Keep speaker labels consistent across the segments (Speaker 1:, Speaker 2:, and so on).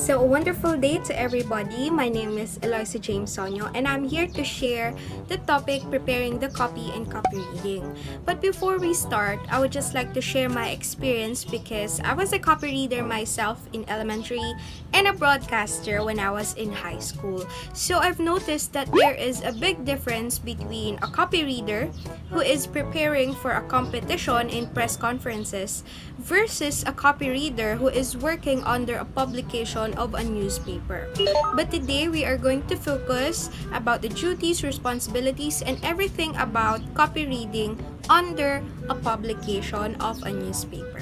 Speaker 1: So, a wonderful day to everybody. My name is Eloisa Sonio, and I'm here to share the topic preparing the copy and copy reading. But before we start, I would just like to share my experience because I was a copy reader myself in elementary and a broadcaster when I was in high school. So, I've noticed that there is a big difference between a copy reader who is preparing for a competition in press conferences versus a copy reader who is working under a publication of a newspaper. But today we are going to focus about the duties, responsibilities, and everything about copy reading under a publication of a newspaper.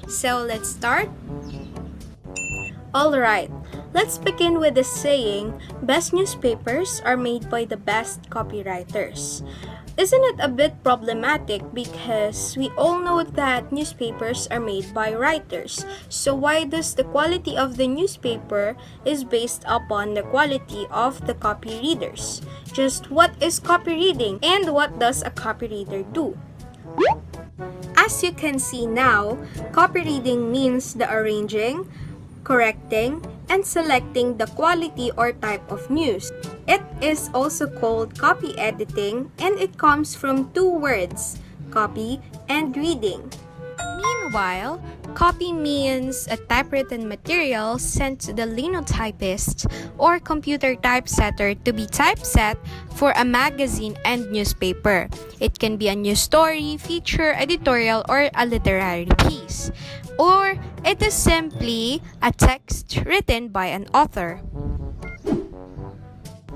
Speaker 1: So let's start. Alright, let's begin with the saying, best newspapers are made by the best copywriters. Isn't it a bit problematic because we all know that newspapers are made by writers? So why does the quality of the newspaper is based upon the quality of the copy readers? Just what is copy reading and what does a copy reader do? As you can see now, copy reading means the arranging, correcting, and selecting the quality or type of news. It is also called copy editing, and it comes from two words, copy and reading. Meanwhile, copy means a typewritten material sent to the linotypist or computer typesetter to be typeset for a magazine and newspaper. It can be a news story, feature, editorial, or a literary piece. Or it is simply a text written by an author.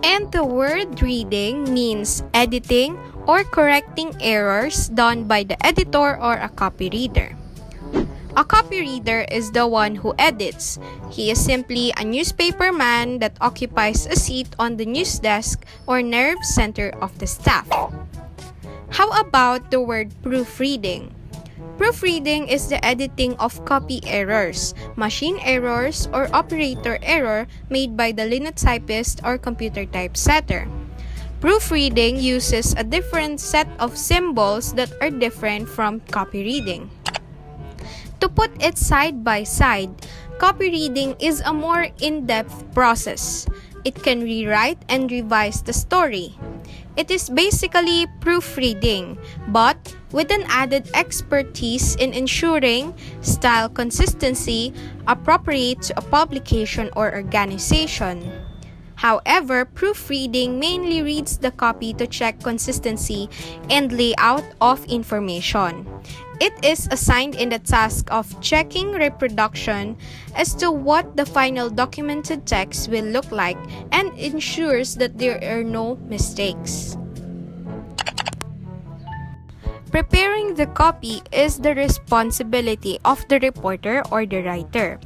Speaker 1: And the word reading means editing or correcting errors done by the editor or a copy reader. A copy reader is the one who edits. He is simply a newspaper man that occupies a seat on the news desk or nerve center of the staff. How about the word proofreading? Proofreading is the editing of copy errors, machine errors, or operator error made by the linotypist or computer typesetter. Proofreading uses a different set of symbols that are different from copy reading. To put it side by side, copy reading is a more in-depth process. It can rewrite and revise the story. It is basically proofreading, but with an added expertise in ensuring style consistency appropriate to a publication or organization. However, proofreading mainly reads the copy to check consistency and layout of information. It is assigned in the task of checking reproduction as to what the final documented text will look like and ensures that there are no mistakes. Preparing the copy is the responsibility of the reporter or the writer.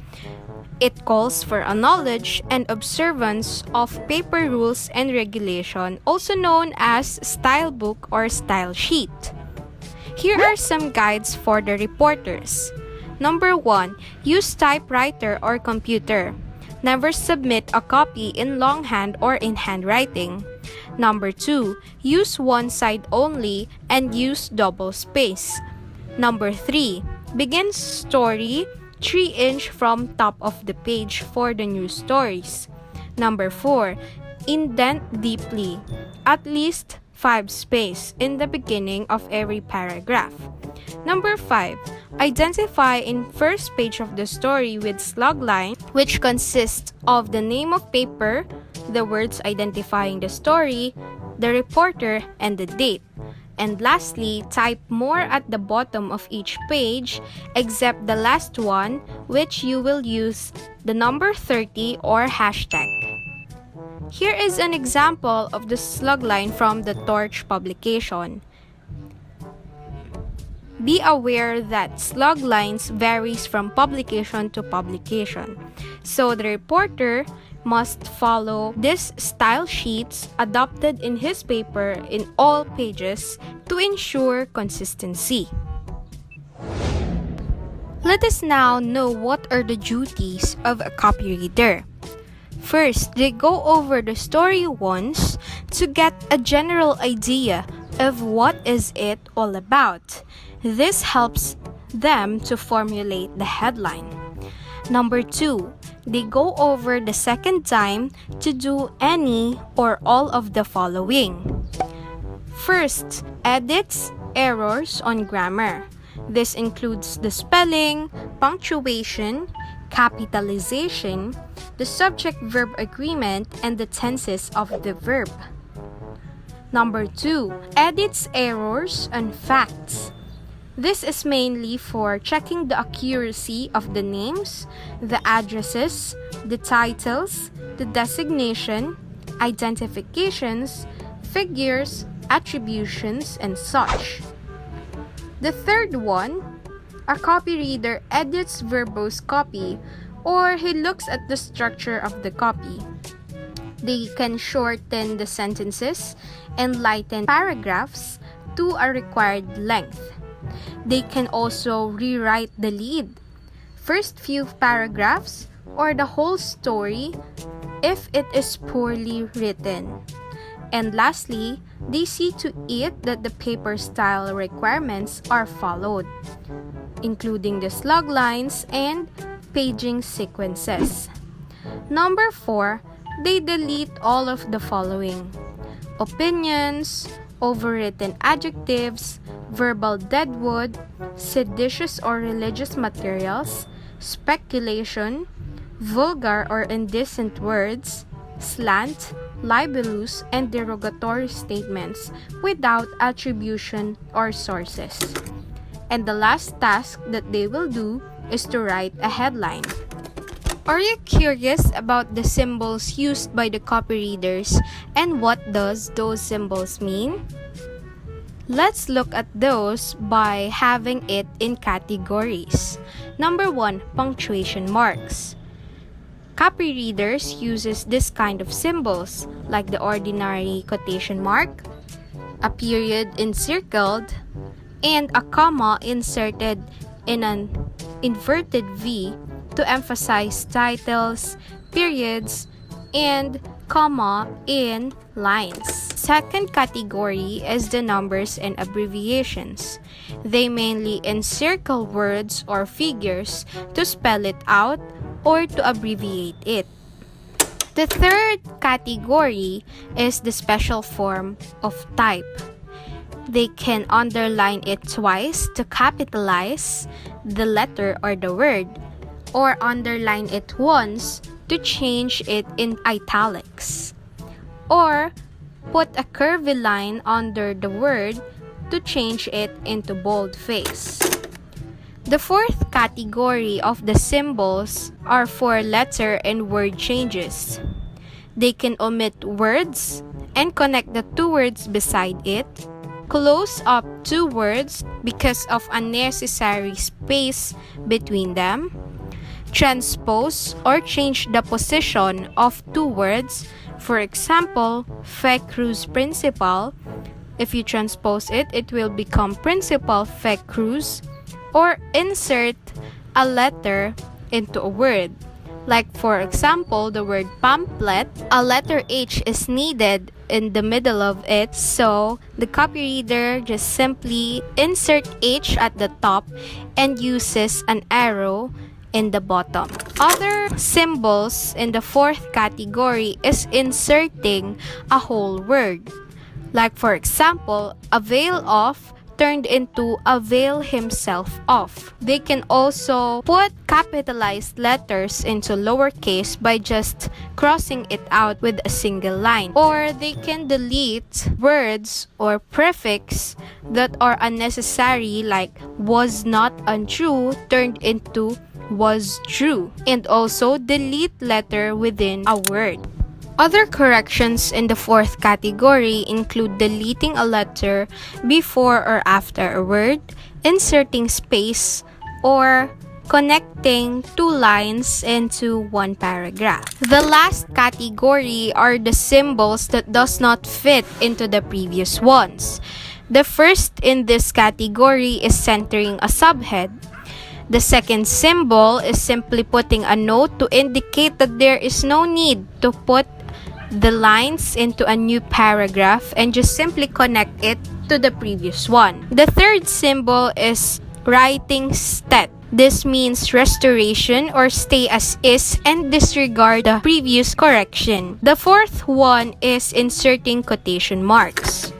Speaker 1: It calls for a knowledge and observance of paper rules and regulation, also known as style book or style sheet. Here are some guides for the reporters. Number 1. Use typewriter or computer. Never submit a copy in longhand or in handwriting. Number 2. Use one side only and use double space. Number 3. Begin story 3-inch from top of the page for the news stories. Number 4. Indent deeply, at least 5 space in the beginning of every paragraph. Number 5. Identify in first page of the story with slug line, which consists of the name of paper, the words identifying the story, the reporter, and the date. And lastly, type more at the bottom of each page, except the last one, which you will use the number 30 or hashtag. Here is an example of the slug line from the Torch publication. Be aware that slug lines varies from publication to publication. So the reporter must follow these style sheets adopted in his paper in all pages to ensure consistency. Let us now know what are the duties of a copy reader. First, they go over the story once to get a general idea of what is it all about. This helps them to formulate the headline. Number 2, they go over the second time to do any or all of the following. First, edits, errors on grammar. This includes the spelling, punctuation, capitalization, the subject-verb agreement, and the tenses of the verb. Number 2, edits, errors on facts. This is mainly for checking the accuracy of the names, the addresses, the titles, the designation, identifications, figures, attributions, and such. The third one, a copy reader edits verbose copy, or he looks at the structure of the copy. They can shorten the sentences and lighten paragraphs to a required length. They can also rewrite the lead, first few paragraphs, or the whole story if it is poorly written. And lastly, they see to it that the paper style requirements are followed, including the slug lines and paging sequences. Number 4, they delete all of the following: opinions, overwritten adjectives, verbal deadwood, seditious or religious materials, speculation, vulgar or indecent words, slant, libelous, and derogatory statements without attribution or sources. And the last task that they will do is to write a headline. Are you curious about the symbols used by the copyreaders and what does those symbols mean? Let's look at those by having it in categories. Number 1, punctuation marks. Copyreaders uses this kind of symbols like the ordinary quotation mark, a period encircled, and a comma inserted in an inverted V to emphasize titles, periods, and comma in lines. Second category is the numbers and abbreviations. They mainly encircle words or figures to spell it out or to abbreviate it. The third category is the special form of type. They can underline it twice to capitalize the letter or the word, or underline it once to change it in italics, or put a curvy line under the word to change it into boldface. The fourth category of the symbols are for letter and word changes. They can omit words and connect the two words beside it, close up two words because of unnecessary space between them, transpose or change the position of two words. For example, fake cruise principal. If you transpose it, it will become principal fake cruise. Or insert a letter into a word. Like for example, the word pamphlet, a letter H is needed in the middle of it, so the copyreader just simply insert H at the top and uses an arrow in the bottom. Other symbols in the fourth category is inserting a whole word. Like for example, avail of turned into avail himself of. They can also put capitalized letters into lowercase by just crossing it out with a single line. Or they can delete words or prefix that are unnecessary, like was not untrue turned into was true. And also delete letter within a word. Other corrections in the fourth category include deleting a letter before or after a word, inserting space, or connecting two lines into one paragraph. The last category are the symbols that does not fit into the previous ones. The first in this category is centering a subhead. The second symbol is simply putting a note to indicate that there is no need to put the lines into a new paragraph and just simply connect it to the previous one. The third symbol is writing stet. This means restoration or stay as is and disregard the previous correction. The fourth one is inserting quotation marks.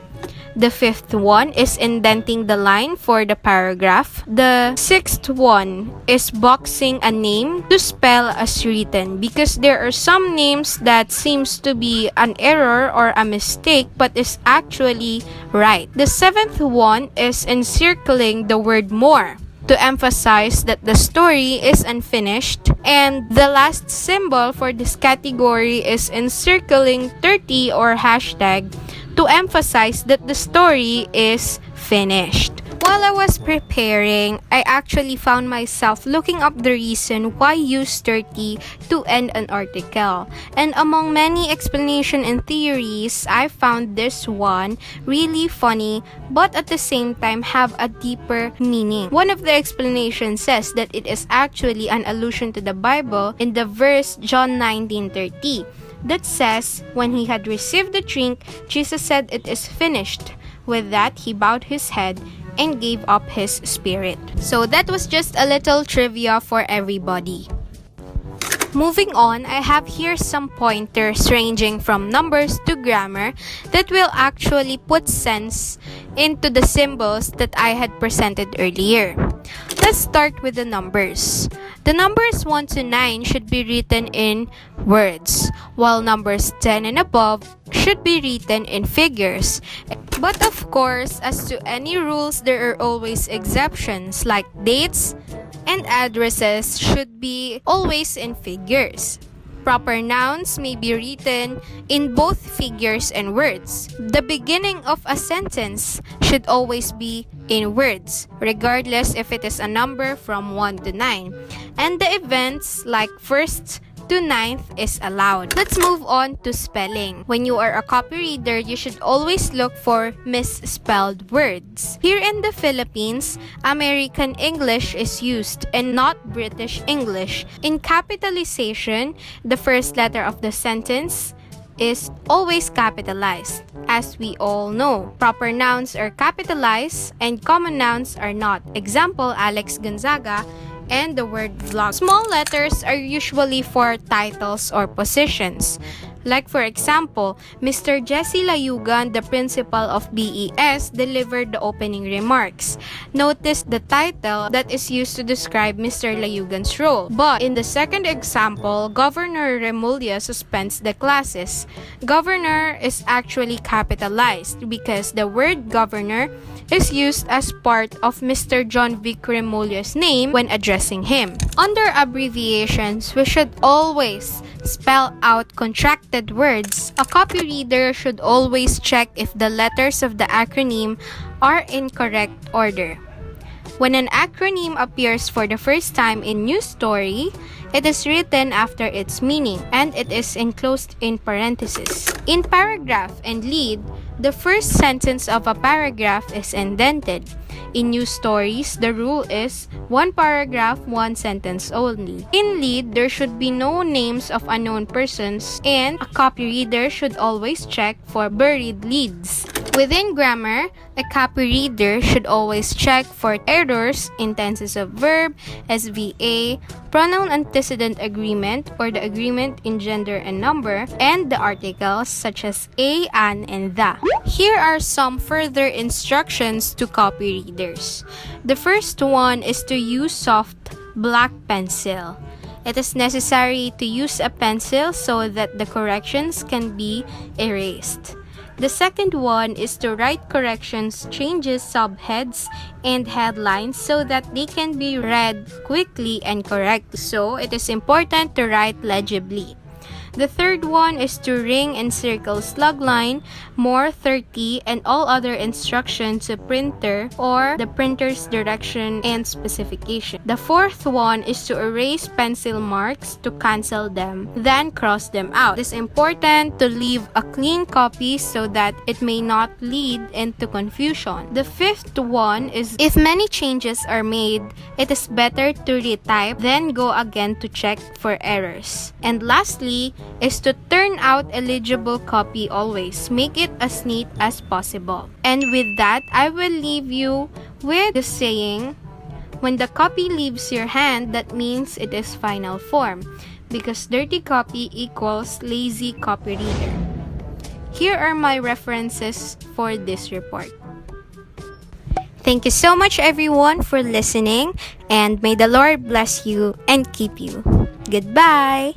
Speaker 1: The fifth one is indenting the line for the paragraph. The sixth one is boxing a name to spell as written, because there are some names that seems to be an error or a mistake but is actually right. The seventh one is encircling the word more to emphasize that the story is unfinished. And the last symbol for this category is encircling 30 or hashtag to emphasize that the story is finished. While I was preparing, I actually found myself looking up the reason why use 30 to end an article. And among many explanations and theories, I found this one really funny, but at the same time have a deeper meaning. One of the explanations says that it is actually an allusion to the Bible in the verse John 19:30. That says, when he had received the drink, Jesus said, "It is finished." With that, he bowed his head and gave up his spirit. So that was just a little trivia for everybody. Moving on, I have here some pointers ranging from numbers to grammar that will actually put sense into the symbols that I had presented earlier. Let's start with the numbers. The numbers 1 to 9 should be written in words, while numbers 10 and above should be written in figures. But of course, as to any rules, there are always exceptions, like dates and addresses should be always in figures. Proper nouns may be written in both figures and words. The beginning of a sentence should always be in words, regardless if it is a number from 1 to 9. And the events like first to 9th is allowed. Let's move on to spelling. When you are a copyreader, you should always look for misspelled words. Here in the Philippines, American English is used and not British English. In capitalization, the first letter of the sentence is always capitalized. As we all know, proper nouns are capitalized and common nouns are not. Example, Alex Gonzaga and the word vlog. Small letters are usually for titles or positions. Like for example, Mr. Jesse Layugan, the principal of BES, delivered the opening remarks. Notice the title that is used to describe Mr. Layugan's role. But in the second example, Governor Remulla suspends the classes. Governor is actually capitalized because the word governor is used as part of Mr. John Vic Remulla's name when addressing him. Under abbreviations, we should always spell out contracted words. A copyreader should always check if the letters of the acronym are in correct order. When an acronym appears for the first time in news story, it is written after its meaning and it is enclosed in parentheses. In paragraph and lead, the first sentence of a paragraph is indented. In news stories, the rule is one paragraph, one sentence only. In lead, there should be no names of unknown persons, and a copyreader should always check for buried leads. Within grammar, a copyreader should always check for errors in tenses of verb, SVA, pronoun antecedent agreement or the agreement in gender and number, and the articles such as a, an, and the. Here are some further instructions to copyreaders. The first one is to use soft black pencil. It is necessary to use a pencil so that the corrections can be erased. The second one is to write corrections, changes, subheads, and headlines so that they can be read quickly and correct. So, it is important to write legibly. The third one is to ring and circle slug line, more 30, and all other instructions to printer or the printer's direction and specification. The fourth one is to erase pencil marks to cancel them, then cross them out. It is important to leave a clean copy so that it may not lead into confusion. The fifth one is if many changes are made, it is better to retype, then go again to check for errors. And lastly, is to turn out eligible copy always. Make it as neat as possible. And with that, I will leave you with the saying, When the copy leaves your hand, that means it is final form, because dirty copy equals lazy copy reader. Here are my references for this report. Thank you so much everyone for listening, and may the Lord bless you and keep you. Goodbye!